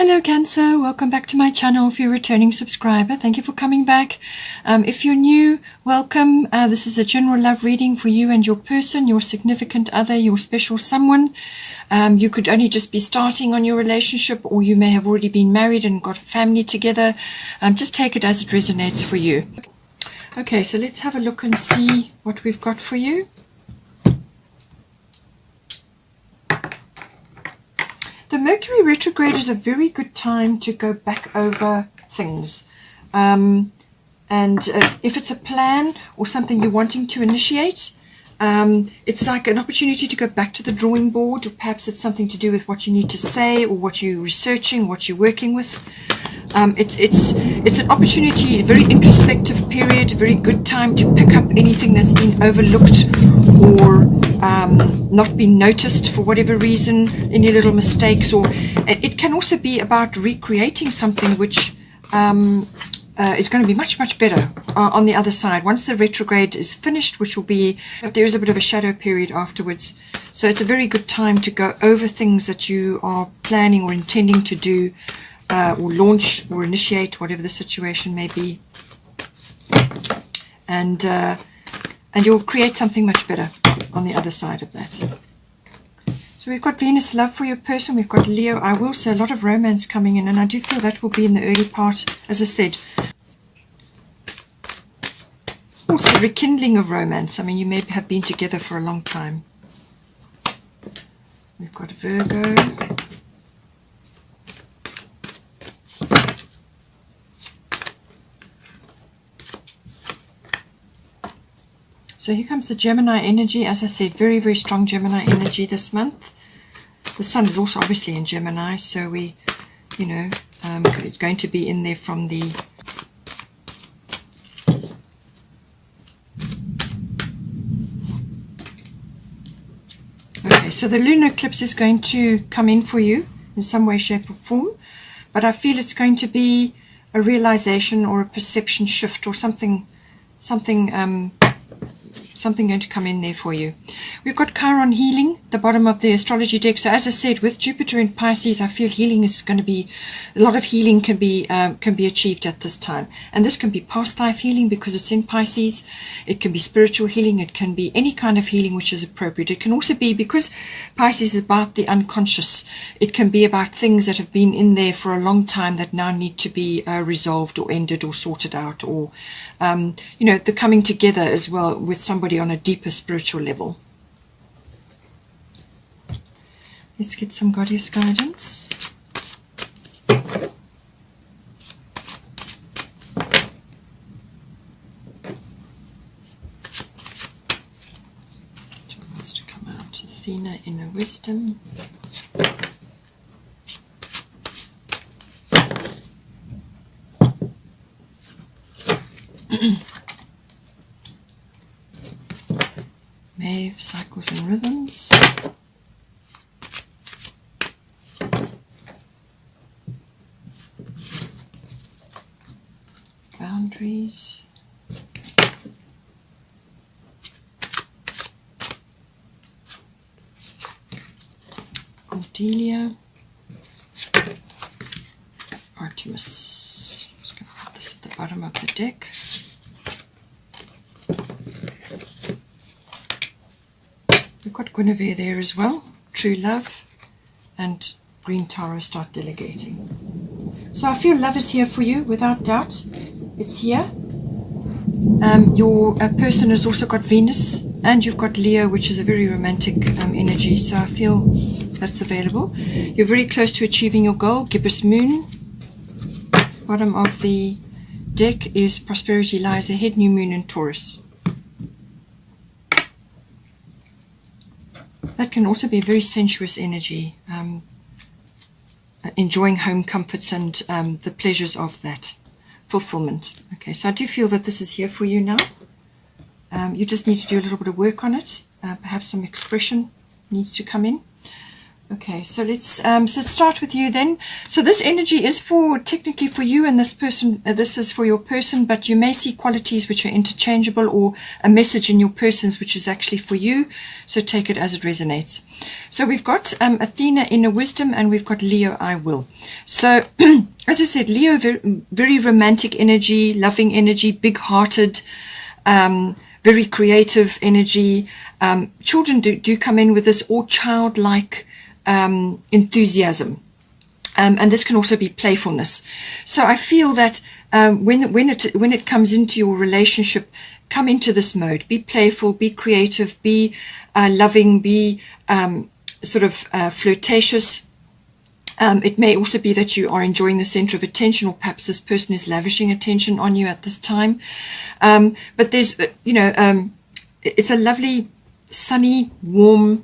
Hello Cancer, welcome back to my channel. If you're a returning subscriber, thank you for coming back. If you're new, welcome. This is a general love reading for you and your person, your significant other, your special someone. You could only just be starting on your relationship, or you may have already been married and got a family together. Just take it as it resonates for you. Okay, so let's have a look and see what we've got for you. The Mercury retrograde is a very good time to go back over things. If it's a plan or something you're wanting to initiate, it's like an opportunity to go back to the drawing board, or perhaps it's something to do with what you need to say or what you're researching, what you're working with. It's an opportunity, a very introspective period, a very good time to pick up anything that's been overlooked or not been noticed for whatever reason, any little mistakes, or it can also be about recreating something which is going to be much better on the other side once the retrograde is finished, which will be, there is a bit of a shadow period afterwards. So it's a very good time to go over things that you are planning or intending to do, or launch or initiate, whatever the situation may be, and you'll create something much better on the other side of that. So we've got Venus love for your person, we've got Leo I will, so a lot of romance coming in, and I do feel that will be in the early part, as I said. Also rekindling of romance. I mean, you may have been together for a long time. We've got Virgo. So here comes the Gemini energy. As I said, very strong Gemini energy this month. The sun is also obviously in Gemini, so we, it's going to be in there from the so the lunar eclipse is going to come in for you in some way, shape or form, but I feel it's going to be a realization or a perception shift or something going to come in there for you. We've got Chiron healing, the bottom of the astrology deck. So as I said, with Jupiter in Pisces, I feel healing is going to be, a lot of healing can be achieved at this time. And this can be past life healing because it's in Pisces. It can be spiritual healing. It can be any kind of healing which is appropriate. It can also be, because Pisces is about the unconscious, it can be about things that have been in there for a long time that now need to be resolved or ended or sorted out, or the coming together as well with somebody on a deeper spiritual level. Let's get some goddess guidance. So wants to come out. Athena, inner wisdom. Maeve, cycles and rhythms. Boundaries. Cordelia. Artemis. Just going to put this at the bottom of the deck. We've got Guinevere there as well, true love, and green Tara, start delegating. So I feel love is here for you, without doubt. It's here. Your person has also got Venus, and you've got Leo, which is a very romantic energy, so I feel that's available. You're very close to achieving your goal. Gibbous moon. Bottom of the deck is prosperity lies ahead, new moon in Taurus. That can also be a very sensuous energy, enjoying home comforts and the pleasures of that fulfillment. Okay, so I do feel that this is here for you now. You just need to do a little bit of work on it. Perhaps some expression needs to come in. Okay, so let's start with you then. So this energy is technically for you and this person. This is for your person, but you may see qualities which are interchangeable, or a message in your person's which is actually for you. So take it as it resonates. So we've got Athena, inner wisdom, and we've got Leo, I will. So as I said, Leo, very romantic energy, loving energy, big-hearted, very creative energy. Children do come in with this all childlike enthusiasm, and this can also be playfulness. So I feel that when it comes into your relationship, come into this mode. Be playful, be creative, be loving, be flirtatious. It may also be that you are enjoying the center of attention, or perhaps this person is lavishing attention on you at this time. But there's, it's a lovely, sunny, warm,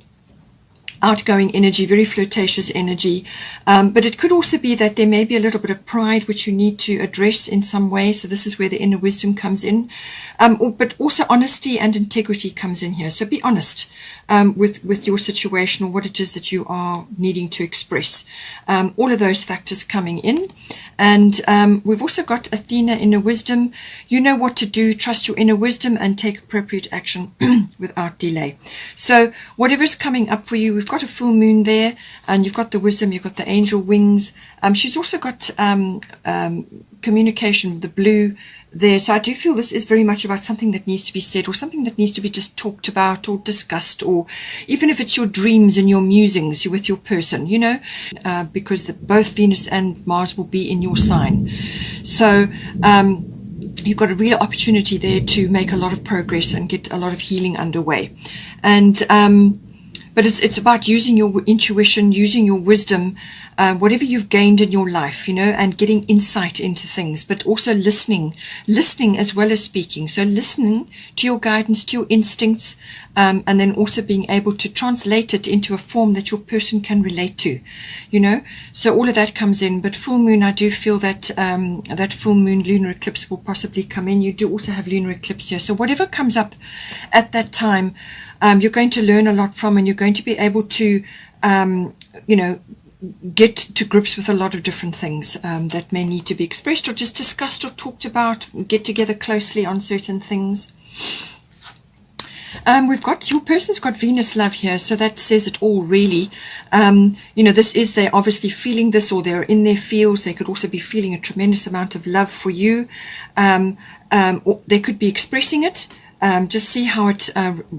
outgoing energy, very flirtatious energy. But it could also be that there may be a little bit of pride which you need to address in some way. So this is where the inner wisdom comes in. But also honesty and integrity comes in here. So be honest with your situation, or what it is that you are needing to express. All of those factors coming in. And we've also got Athena, inner wisdom. You know what to do. Trust your inner wisdom and take appropriate action without delay. So whatever's coming up for you, we've got a full moon there, and you've got the wisdom, you've got the angel wings. She's also got communication, the blue there. So I do feel this is very much about something that needs to be said, or something that needs to be just talked about or discussed, or even if it's your dreams and your musings with your person, because both Venus and Mars will be in your sign. So you've got a real opportunity there to make a lot of progress and get a lot of healing underway. And but it's about using your intuition, using your wisdom, whatever you've gained in your life, and getting insight into things, but also listening as well as speaking. So listening to your guidance, to your instincts, and then also being able to translate it into a form that your person can relate to, So all of that comes in. But full moon, I do feel that that full moon lunar eclipse will possibly come in. You do also have lunar eclipse here. So whatever comes up at that time, you're going to learn a lot from, and you're going to be able to, get to grips with a lot of different things that may need to be expressed or just discussed or talked about, get together closely on certain things. We've got, your person's got Venus love here, so that says it all really. They're obviously feeling this, or they're in their fields. They could also be feeling a tremendous amount of love for you. Or they could be expressing it. Just see how it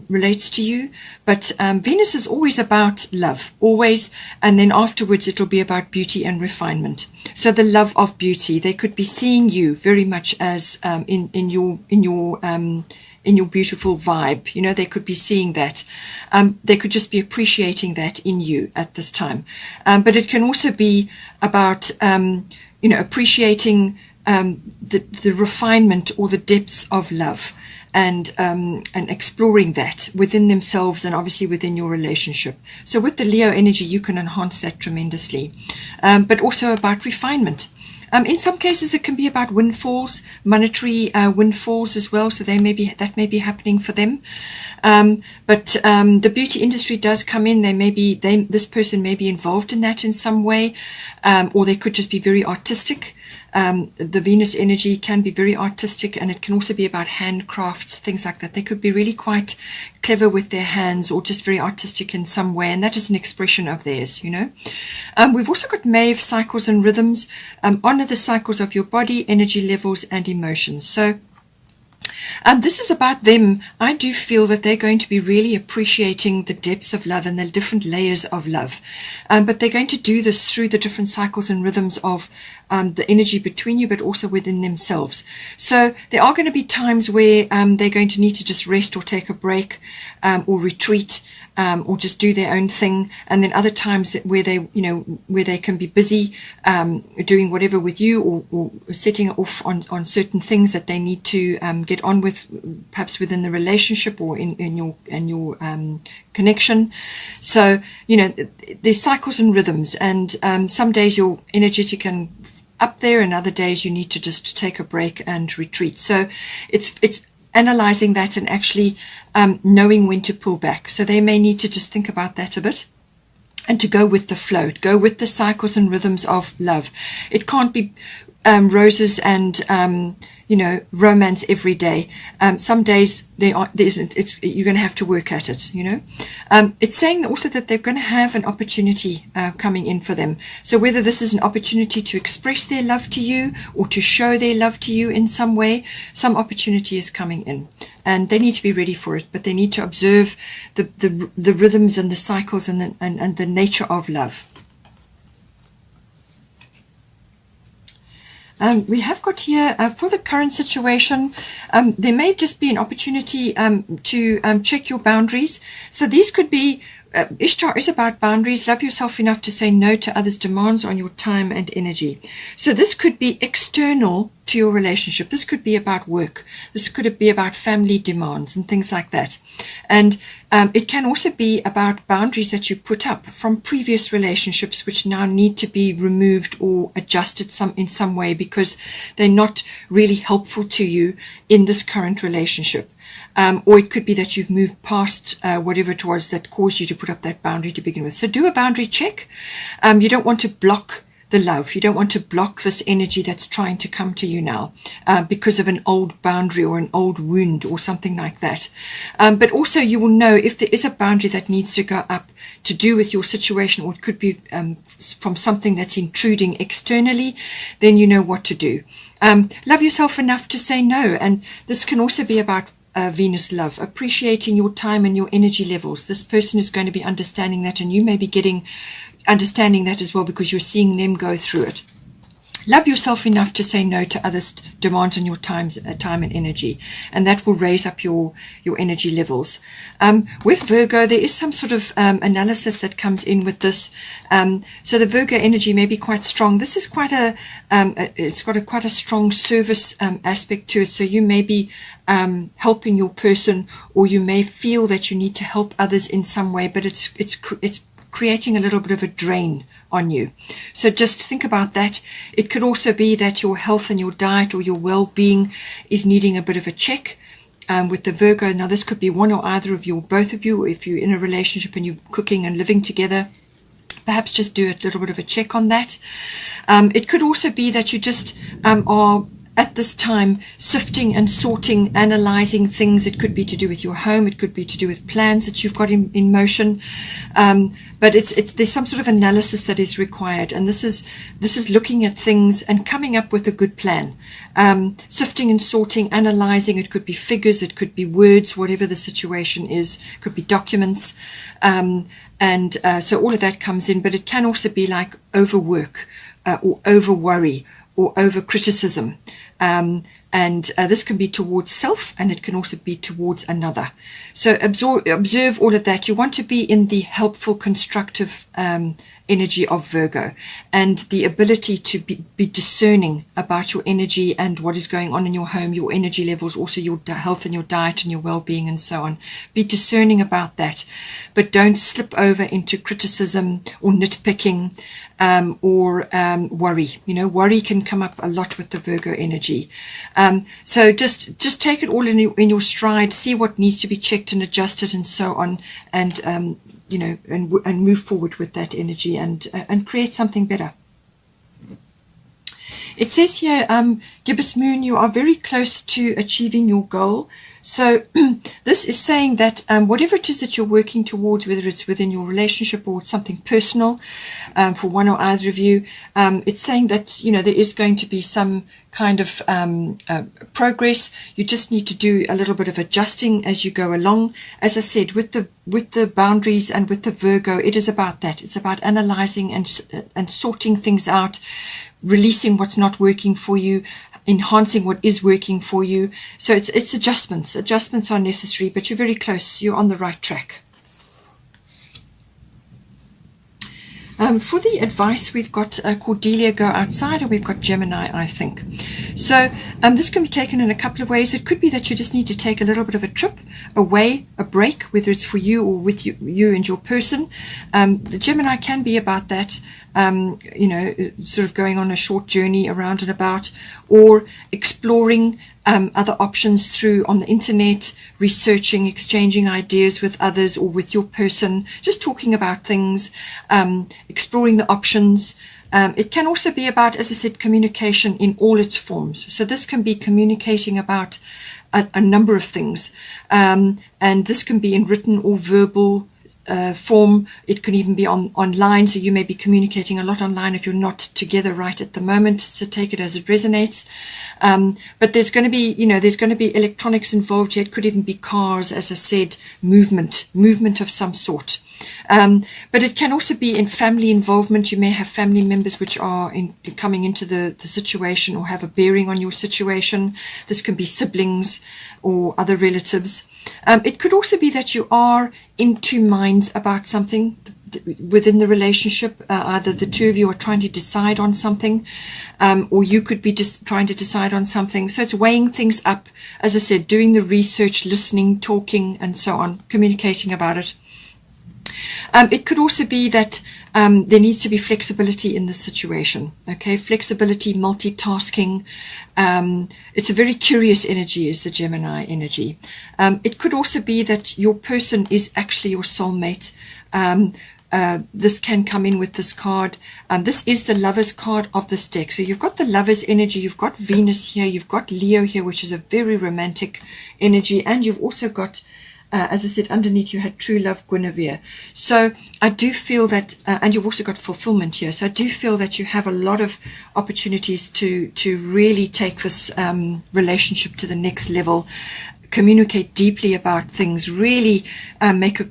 relates to you. But Venus is always about love, always, and then afterwards it'll be about beauty and refinement. So the love of beauty, they could be seeing you very much as in your beautiful vibe. They could be seeing that. They could just be appreciating that in you at this time. But it can also be about appreciating the refinement or the depths of love. And exploring that within themselves and obviously within your relationship. So with the Leo energy, you can enhance that tremendously, but also about refinement. In some cases, it can be about windfalls, monetary windfalls as well. So that may be happening for them. But the beauty industry does come in. This person may be involved in that in some way, or they could just be very artistic. The Venus energy can be very artistic, and it can also be about handcrafts, things like that. They could be really quite clever with their hands, or just very artistic in some way, and that is an expression of theirs, We've also got Maeve, cycles and rhythms. Honor the cycles of your body, energy levels and emotions. So this is about them. I do feel that they're going to be really appreciating the depths of love and the different layers of love. But they're going to do this through the different cycles and rhythms of the energy between you, but also within themselves. So there are going to be times where they're going to need to just rest or take a break or retreat. Or just do their own thing, and then other times where they can be busy doing whatever with you, or setting off on certain things that they need to get on with, perhaps within the relationship or in your connection. So there's cycles and rhythms, and some days you're energetic and up there, and other days you need to just take a break and retreat. So it's analyzing that and actually knowing when to pull back. So they may need to just think about that a bit. and to go with the flow, go with the cycles and rhythms of love. It can't be roses and romance every day. Some days there isn't. You're going to have to work at it. It's saying also that they're going to have an opportunity coming in for them. So whether this is an opportunity to express their love to you or to show their love to you in some way, some opportunity is coming in, and they need to be ready for it. But they need to observe the rhythms and the cycles and the nature of love. We have got here, for the current situation, there may just be an opportunity to check your boundaries. So these could be, Ishtar is about boundaries. Love yourself enough to say no to others' demands on your time and energy. So this could be external to your relationship. This could be about work. This could be about family demands and things like that. And it can also be about boundaries that you put up from previous relationships, which now need to be removed or adjusted in some way because they're not really helpful to you in this current relationship. Or it could be that you've moved past whatever it was that caused you to put up that boundary to begin with. So do a boundary check. You don't want to block the love. You don't want to block this energy that's trying to come to you now because of an old boundary or an old wound or something like that. But also you will know if there is a boundary that needs to go up to do with your situation, or it could be from something that's intruding externally, then you know what to do. Love yourself enough to say no. And this can also be about Venus love, appreciating your time and your energy levels. This person is going to be understanding that, and you may be understanding that as well because you're seeing them go through it. Love yourself enough to say no to others' demands on your time and energy, and that will raise up your energy levels. With Virgo, there is some sort of analysis that comes in with this. So the Virgo energy may be quite strong. This is quite it's got quite a strong service aspect to it. So you may be helping your person, or you may feel that you need to help others in some way, but it's creating a little bit of a drain on you. So just think about that. It could also be that your health and your diet or your well-being is needing a bit of a check with the Virgo. Now this could be one or either of you, or both of you, or if you're in a relationship and you're cooking and living together, perhaps just do a little bit of a check on that. It could also be that you just are at this time sifting and sorting, analyzing things. It could be to do with your home, it could be to do with plans that you've got in motion, but there's some sort of analysis that is required, and this is looking at things and coming up with a good plan. Sifting and sorting, analyzing. It could be figures, it could be words, whatever the situation is. It could be documents, and so all of that comes in. But it can also be like overwork or over worry or over criticism. And this can be towards self, and it can also be towards another. So observe all of that. You want to be in the helpful, constructive energy of Virgo, and the ability to be discerning about your energy and what is going on in your home, your energy levels, also your health and your diet and your well-being and so on. Be discerning about that, but don't slip over into criticism or nitpicking or worry. Worry can come up a lot with the Virgo energy. So just take it all in your stride, see what needs to be checked and adjusted and so on, and and move forward with that energy and create something better. It says here, Gibbous Moon, you are very close to achieving your goal. So this is saying that whatever it is that you're working towards, whether it's within your relationship or something personal for one or either of you, it's saying that, there is going to be some kind of progress. You just need to do a little bit of adjusting as you go along. As I said, with the boundaries and with the Virgo, it is about that. It's about analyzing and sorting things out, releasing what's not working for you, enhancing what is working for you. So it's adjustments. Adjustments are necessary, but you're very close. You're on the right track. For the advice, we've got Cordelia, go outside, and we've got Gemini, I think. So this can be taken in a couple of ways. It could be that you just need to take a little bit of a trip away, a break, whether it's for you or with you and your person. The Gemini can be about that, sort of going on a short journey around and about, or exploring other options through on the internet, researching, exchanging ideas with others or with your person, just talking about things, exploring the options. It can also be about, as I said, communication in all its forms. So this can be communicating about a number of things. And this can be in written or verbal form. It can even be online. So you may be communicating a lot online if you're not together right at the moment. So take it as it resonates. But there's going to be, there's going to be electronics involved here. It could even be cars, as I said, movement of some sort. But it can also be in family involvement. You may have family members which are coming into the situation or have a bearing on your situation. This can be siblings or other relatives. It could also be that you are in two minds about something within the relationship. Either the two of you are trying to decide on something, or you could be just trying to decide on something. So it's weighing things up, as I said, doing the research, listening, talking, and so on, communicating about it. It could also be that there needs to be flexibility in this situation. Okay, flexibility, multitasking. It's a very curious energy, is the Gemini energy. It could also be that your person is actually your soulmate. This can come in with this card. This is the Lover's card of this deck. So you've got the Lover's energy, you've got Venus here, you've got Leo here, which is a very romantic energy, and you've also got as I said, underneath you had true love, Guinevere. So I do feel that, and you've also got fulfillment here. So I do feel that you have a lot of opportunities to really take this relationship to the next level, communicate deeply about things, really make a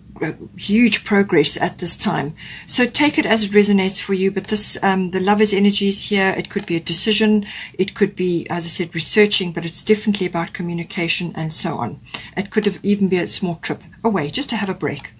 huge progress at this time. So take it as it resonates for you. But this, the Lover's energy is here. It could be a decision. It could be, as I said, researching, but it's definitely about communication and so on. It could have even been a small trip away just to have a break.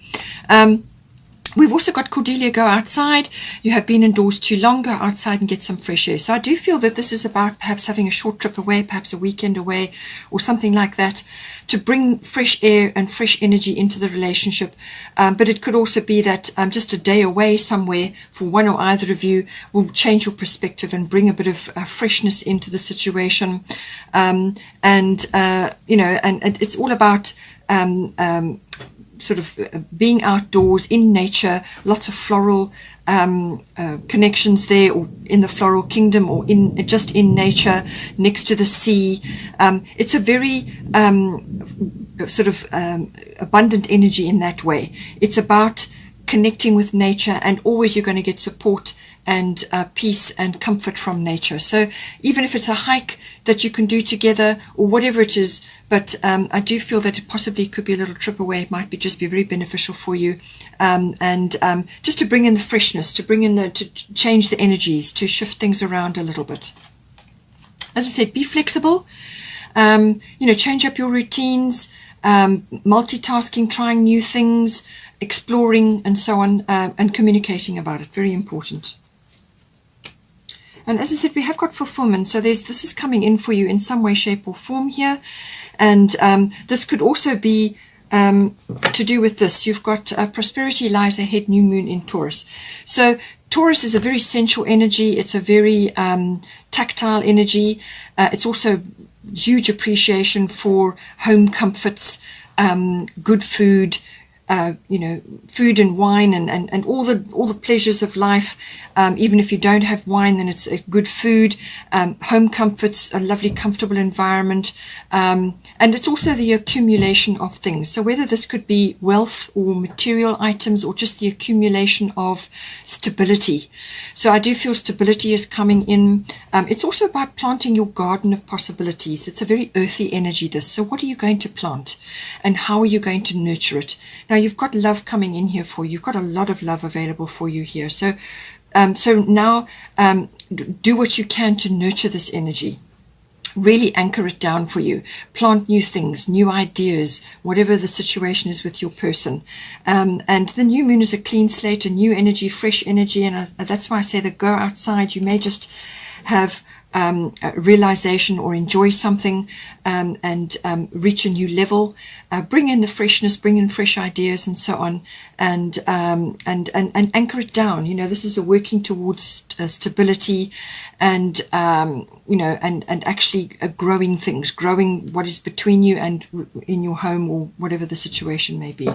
We've also got Cordelia, go outside. You have been indoors too long, go outside and get some fresh air. So I do feel that this is about perhaps having a short trip away, perhaps a weekend away or something like that, to bring fresh air and fresh energy into the relationship. But it could also be that just a day away somewhere for one or either of you will change your perspective and bring a bit of freshness into the situation. And it's all about sort of being outdoors in nature, lots of floral connections there, or in the floral kingdom, or just in nature next to the sea. It's a very sort of abundant energy in that way. It's about connecting with nature, and always you're going to get support and peace and comfort from nature. So even if it's a hike that you can do together or whatever it is, but I do feel that it possibly could be a little trip away. It might just be very beneficial for you, and just to bring in the freshness, to change the energies, to shift things around a little bit. As I said, be flexible. Change up your routines, multitasking, trying new things, exploring, and so on, and communicating about it. Very important. And as I said, we have got fulfillment. So this is coming in for you in some way, shape, or form here. And this could also be to do with this. You've got prosperity lies ahead, new moon in Taurus. So Taurus is a very sensual energy. It's a very tactile energy. It's also huge appreciation for home comforts, good food, food and wine, and all the pleasures of life. Even if you don't have wine, then it's a good food, home comforts, a lovely, comfortable environment, and it's also the accumulation of things. So whether this could be wealth or material items, or just the accumulation of stability. So I do feel stability is coming in. It's also about planting your garden of possibilities. It's a very earthy energy, this. So what are you going to plant, and how are you going to nurture it? Now you've got love coming in here for you. You've got a lot of love available for you here. So now do what you can to nurture this energy. Really anchor it down for you. Plant new things, new ideas, whatever the situation is with your person. And the new moon is a clean slate, a new energy, fresh energy. And that's why I say that go outside. You may just have realization or enjoy something and reach a new level. Bring in the freshness, bring in fresh ideas and so on, and anchor it down. You know, this is a working towards stability and you know, and actually growing things, growing what is between you and in your home or whatever the situation may be.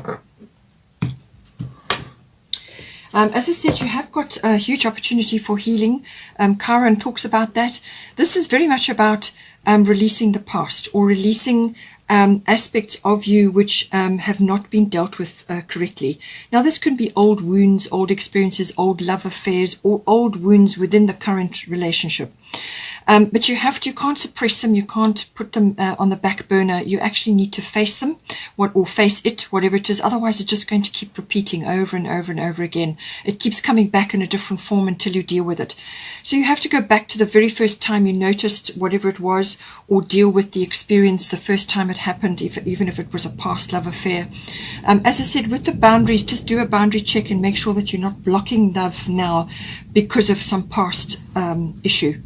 As I said, you have got a huge opportunity for healing. Chiron talks about that. This is very much about releasing the past or releasing aspects of you which have not been dealt with correctly. Now, this can be old wounds, old experiences, old love affairs, or old wounds within the current relationship. But you can't suppress them, you can't put them on the back burner. You actually need to face them, or face it, whatever it is. Otherwise, it's just going to keep repeating over and over and over again. It keeps coming back in a different form until you deal with it. So you have to go back to the very first time you noticed whatever it was, or deal with the experience the first time it happened, even if it was a past love affair. As I said, with the boundaries, just do a boundary check and make sure that you're not blocking love now because of some past issue.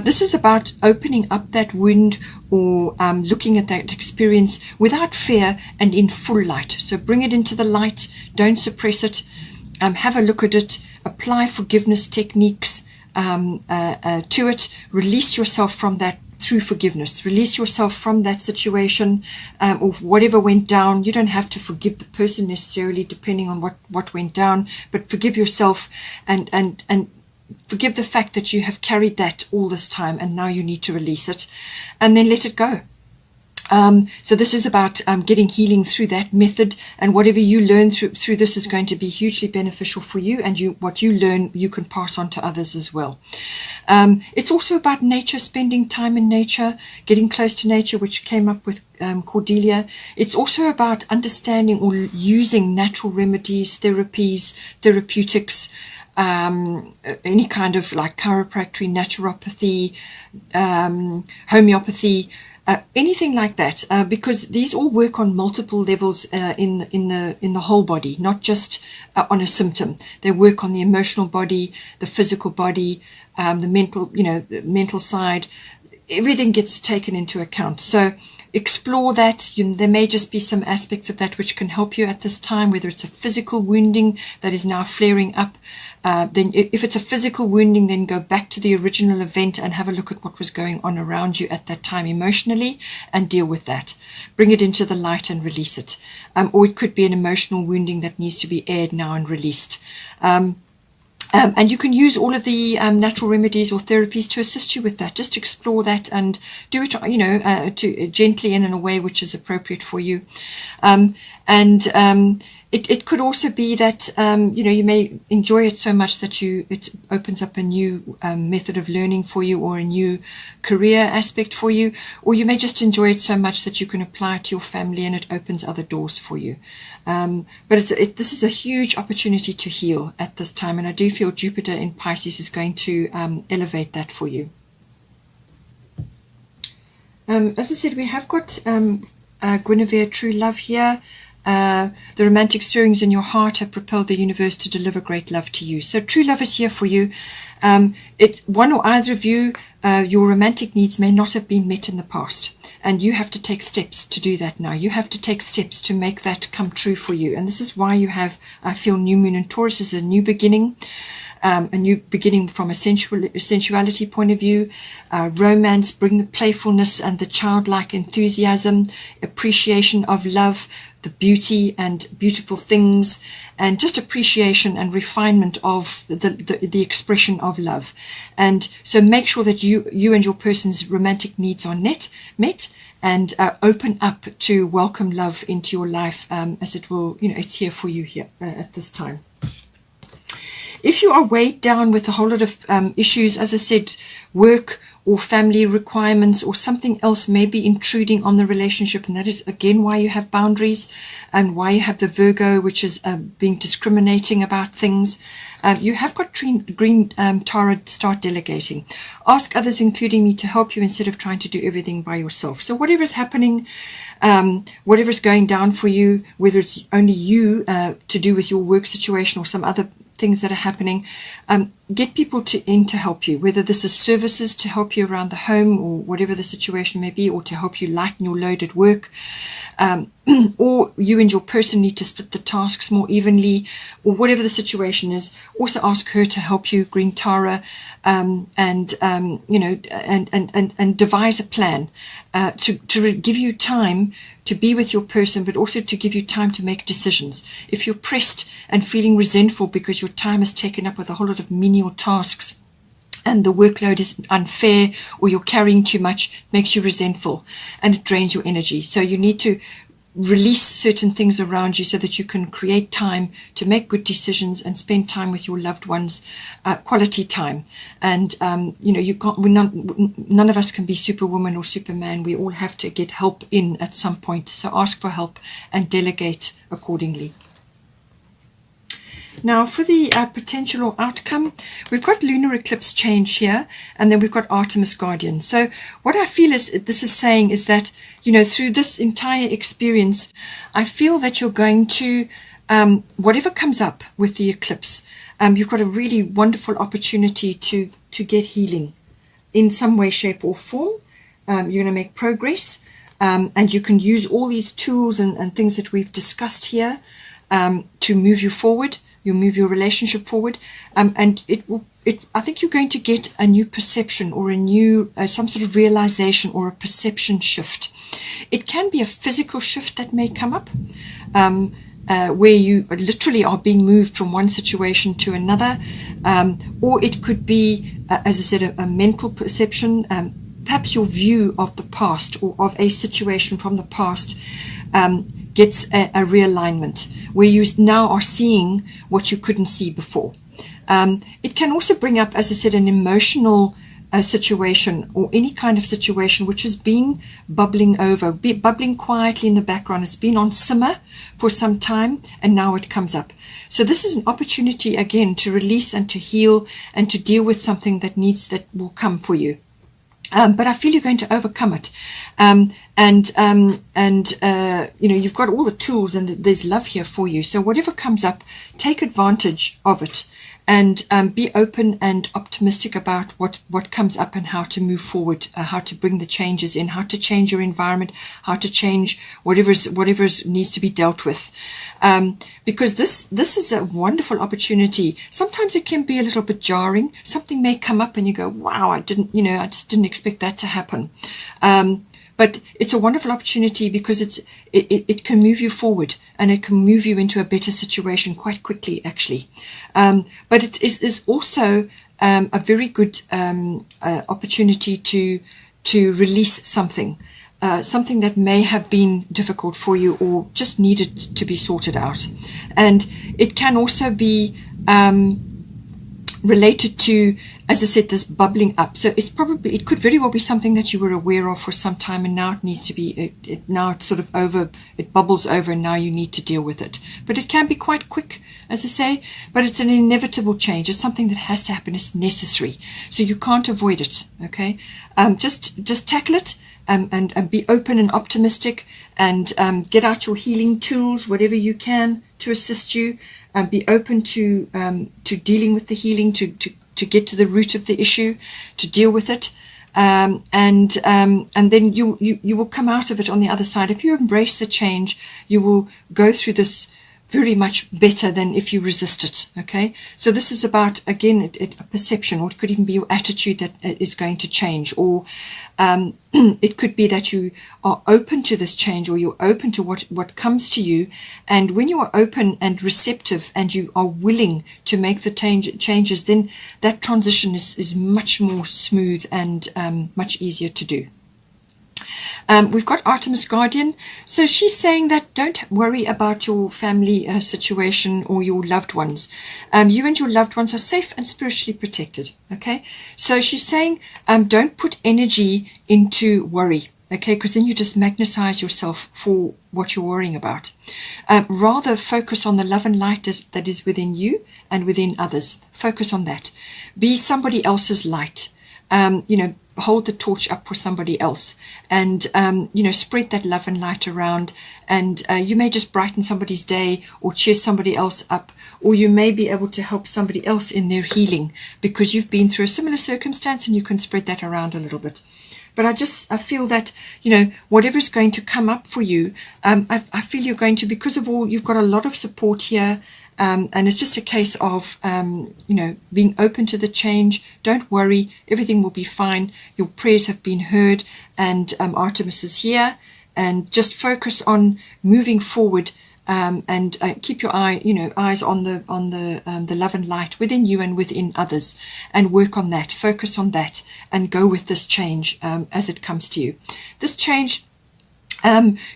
This is about opening up that wound or looking at that experience without fear and in full light. So bring it into the light, don't suppress it, have a look at it, apply forgiveness techniques to it, release yourself from that through forgiveness, release yourself from that situation or whatever went down. You don't have to forgive the person necessarily, depending on what went down, but forgive yourself and forgive the fact that you have carried that all this time and now you need to release it and then let it go. So this is about getting healing through that method, and whatever you learn through this is going to be hugely beneficial for you, and what you learn you can pass on to others as well. It's also about nature, spending time in nature, getting close to nature, which came up with Cordelia. It's also about understanding or using natural remedies, therapies, therapeutics, any kind of like chiropractic, naturopathy, homeopathy, anything like that, because these all work on multiple levels in the whole body, not just on a symptom. They work on the emotional body, the physical body, the mental side. Everything gets taken into account. So explore that. There may just be some aspects of that which can help you at this time, whether it's a physical wounding that is now flaring up. Then if it's a physical wounding, then go back to the original event and have a look at what was going on around you at that time emotionally and deal with that. Bring it into the light and release it. Or it could be an emotional wounding that needs to be aired now and released. And you can use all of the natural remedies or therapies to assist you with that. Just explore that and do it, to gently and in a way which is appropriate for you. It could also be that you may enjoy it so much that it opens up a new method of learning for you, or a new career aspect for you, or you may just enjoy it so much that you can apply it to your family and it opens other doors for you. But this is a huge opportunity to heal at this time, and I do feel Jupiter in Pisces is going to elevate that for you. As I said, we have got Guinevere, true love here. The romantic stirrings in your heart have propelled the universe to deliver great love to you. So true love is here for you. It's one or either of you, your romantic needs may not have been met in the past, and you have to take steps to do that now. You have to take steps to make that come true for you. And this is why you have, I feel, new moon in Taurus is a new beginning. A new beginning from a sensuality point of view. Romance, bring the playfulness and the childlike enthusiasm, appreciation of love, the beauty and beautiful things, and just appreciation and refinement of the expression of love. And so make sure that you and your person's romantic needs are met, and open up to welcome love into your life, as it will, it's here for you here at this time. If you are weighed down with a whole lot of issues, as I said, work or family requirements or something else may be intruding on the relationship, and that is again why you have boundaries and why you have the Virgo, which is being discriminating about things. You have got green Tarot, start delegating. Ask others, including me, to help you instead of trying to do everything by yourself. So whatever is happening, whatever is going down for you, whether it's only you to do with your work situation or some other things that are happening, get people in to help you, whether this is services to help you around the home or whatever the situation may be, or to help you lighten your load at work, or you and your person need to split the tasks more evenly, or whatever the situation is. Also ask her to help you, Green Tara, and devise a plan to give you time to be with your person, but also to give you time to make decisions. If you're pressed and feeling resentful because your time is taken up with a whole lot of menial tasks, and the workload is unfair, or you're carrying too much, makes you resentful and it drains your energy. So you need to release certain things around you so that you can create time to make good decisions and spend time with your loved ones, quality time. And you can't. None of us can be Superwoman or Superman. We all have to get help in at some point. So ask for help and delegate accordingly. Now for the potential or outcome, we've got lunar eclipse change here, and then we've got Artemis Guardian. So what I feel is this is saying is that, through this entire experience, I feel that you're going to, whatever comes up with the eclipse, you've got a really wonderful opportunity to get healing in some way, shape or form. You're going to make progress, and you can use all these tools and things that we've discussed here to move you forward. You'll move your relationship forward, and I think you're going to get a new perception or a new some sort of realization or a perception shift. It can be a physical shift that may come up, where you literally are being moved from one situation to another, or it could be, as I said, a mental perception. Perhaps your view of the past or of a situation from the past gets a realignment, where you now are seeing what you couldn't see before. It can also bring up, as I said, an emotional situation or any kind of situation which has been bubbling over, bubbling quietly in the background. It's been on simmer for some time, and now it comes up. So this is an opportunity again to release and to heal and to deal with something that will come for you. But I feel you're going to overcome it, you've got all the tools, and there's love here for you. So whatever comes up, take advantage of it, and be open and optimistic about what comes up and how to move forward, how to bring the changes in, how to change your environment, how to change whatever needs to be dealt with. Because this is a wonderful opportunity. Sometimes it can be a little bit jarring. Something may come up and you go, wow, I just didn't expect that to happen. But it's a wonderful opportunity because it can move you forward, and it can move you into a better situation quite quickly, actually. But it is also a very good opportunity to release something that may have been difficult for you or just needed to be sorted out. And it can also be related to, as I said, this bubbling up. So it could very well be something that you were aware of for some time, and now it needs to be, now it's sort of over, it bubbles over, and now you need to deal with it. But it can be quite quick, as I say, but it's an inevitable change. It's something that has to happen. It's necessary. So you can't avoid it, okay? Just tackle it. And be open and optimistic, and get out your healing tools, whatever you can, to assist you. Be open to dealing with the healing, to get to the root of the issue, to deal with it, and then you will come out of it on the other side. If you embrace the change, you will go through this very much better than if you resist it. Okay, so this is about, again, a perception, or it could even be your attitude that is going to change, or it could be that you are open to this change, or you're open to what comes to you. And when you are open and receptive, and you are willing to make the changes, then that transition is much more smooth and much easier to do. We've got Artemis Guardian. So she's saying that don't worry about your family situation or your loved ones. You and your loved ones are safe and spiritually protected. Okay, so she's saying don't put energy into worry. Okay, because then you just magnetize yourself for what you're worrying about. Rather focus on the love and light that is within you and within others. Focus on that. Be somebody else's light. hold the torch up for somebody else, and you know, spread that love and light around. And you may just brighten somebody's day or cheer somebody else up, or you may be able to help somebody else in their healing because you've been through a similar circumstance, and you can spread that around a little bit. But I feel that, you know, whatever's going to come up for you, I feel you're going to, because of all, you've got a lot of support here. And it's just a case of, you know, being open to the change. Don't worry, everything will be fine. Your prayers have been heard, and Artemis is here. And just focus on moving forward, and keep your eyes on the love and light within you and within others, and work on that. Focus on that, and go with this change as it comes to you. This change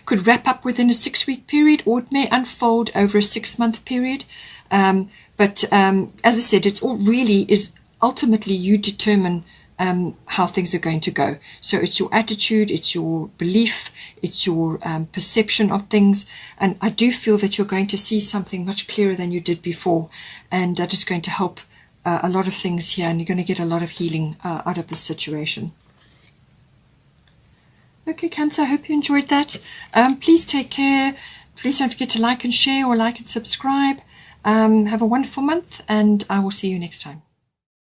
could wrap up within a 6-week period, or it may unfold over a 6-month period. But as I said, it's all really is ultimately you determine how things are going to go. So it's your attitude, it's your belief, it's your perception of things. And I do feel that you're going to see something much clearer than you did before, and that is going to help a lot of things here, and you're going to get a lot of healing out of this situation. Okay, Cancer, I hope you enjoyed that. Please take care. Please don't forget to like and share, or like and subscribe. Have a wonderful month, and I will see you next time.